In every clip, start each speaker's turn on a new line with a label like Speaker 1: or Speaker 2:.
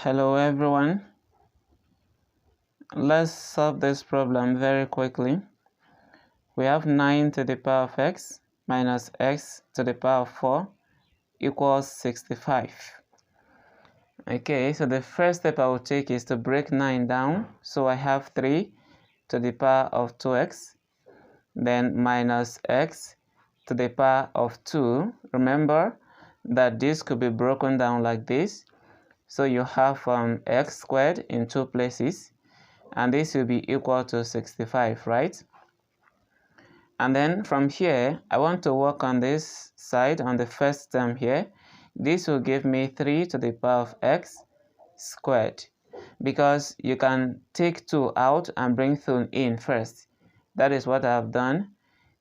Speaker 1: Hello everyone, let's solve this problem very quickly. We have 9 to the power of x minus x to the power of 4 equals 65. Okay, so the first step I will take is to break 9 down. So I have 3 to the power of 2x, then minus x to the power of 2. Remember that this could be broken down like this. So you have x squared in two places, and this will be equal to 65, right? And then from here, I want to work on this side, on the first term here. This will give me 3 to the power of x squared, because you can take 2 out and bring 2 in first. That is what I have done.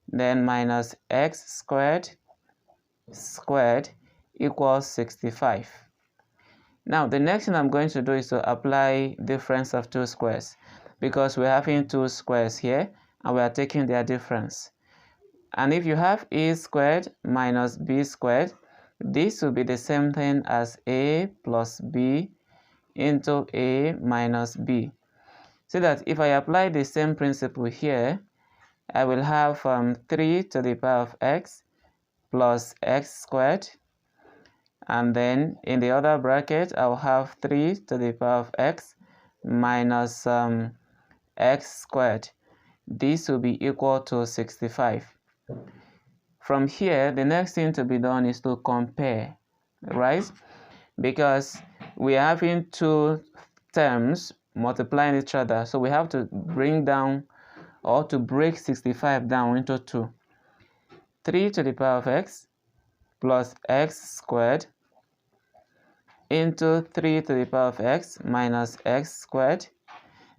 Speaker 1: Then minus x squared equals 65. Now, the next thing I'm going to do is to apply difference of two squares, because we're having two squares here and we are taking their difference. And if you have a squared minus b squared, this will be the same thing as a plus b into a minus b. So that if I apply the same principle here, I will have 3 to the power of x plus x squared. And then in the other bracket, I'll have 3 to the power of x minus x squared. This will be equal to 65. From here, the next thing to be done is to compare, right? Because we are having two terms multiplying each other, so we have to bring down or to break 65 down into 2. 3 to the power of x plus x squared into 3 to the power of x minus x squared.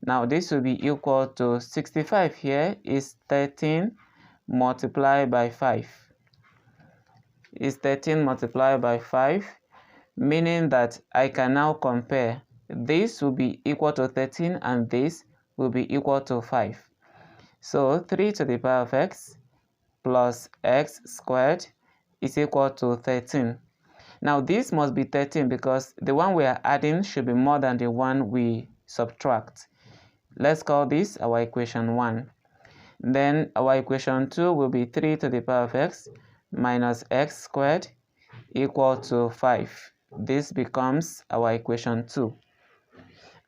Speaker 1: Now this will be equal to 65 here is 13 multiplied by 5. Is 13 multiplied by 5, meaning that I can now compare. This will be equal to 13 and this will be equal to 5. So 3 to the power of x plus x squared is equal to 13. Now this must be 13 because the one we are adding should be more than the one we subtract. Let's call this our equation 1. Then our equation 2 will be 3 to the power of x minus x squared equal to 5. This becomes our equation 2.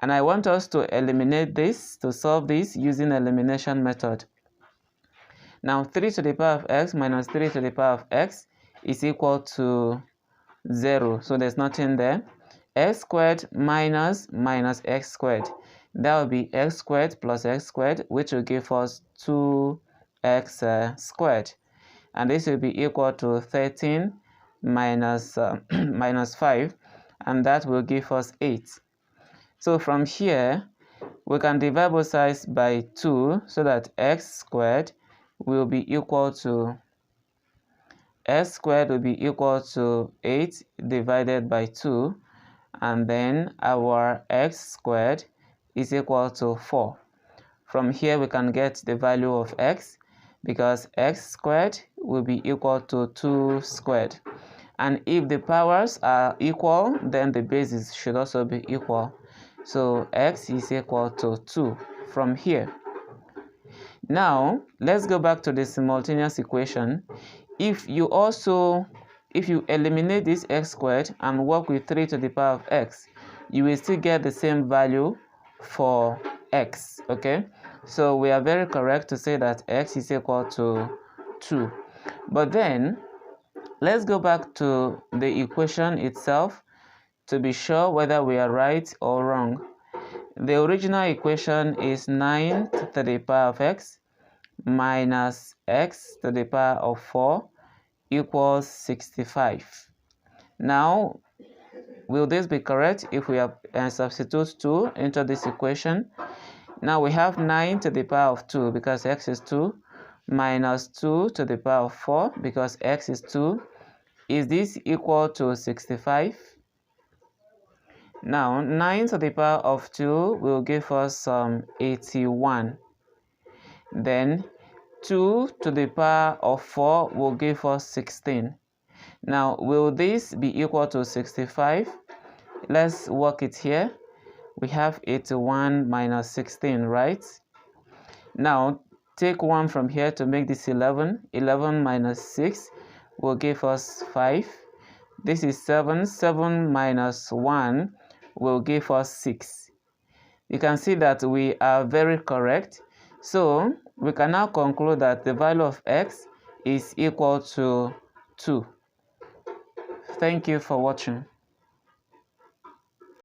Speaker 1: And I want us to eliminate this, to solve this using elimination method. Now 3 to the power of x minus 3 to the power of x is equal to 0, so there's nothing there. X squared minus x squared, that will be x squared plus x squared, which will give us 2x squared, and this will be equal to 13 minus 5, and that will give us 8. So from here we can divide both sides by 2, so that x squared will be equal to x squared will be equal to 8 divided by 2, and then our x squared is equal to 4. From here we can get the value of x, because x squared will be equal to 2 squared. And if the powers are equal, then the bases should also be equal. So x is equal to 2 from here. Now let's go back to the simultaneous equation. If you eliminate this x squared and work with 3 to the power of x, you will still get the same value for x, okay? So we are very correct to say that x is equal to 2. But then let's go back to the equation itself to be sure whether we are right or wrong. The original equation is 9 to the power of x minus x to the power of 4 equals 65. Now, will this be correct if we substitute 2 into this equation? Now we have 9 to the power of 2 because x is 2, minus 2 to the power of 4 because x is 2. Is this equal to 65? Now 9 to the power of 2 will give us 81. Then 2 to the power of 4 will give us 16. Now, will this be equal to 65? Let's work it here. We have 81 minus 16, right? Now, take 1 from here to make this 11. 11 minus 6 will give us 5. This is 7. 7 minus 1 will give us 6. You can see that we are very correct. So, we can now conclude that the value of x is equal to 2. Thank you for watching.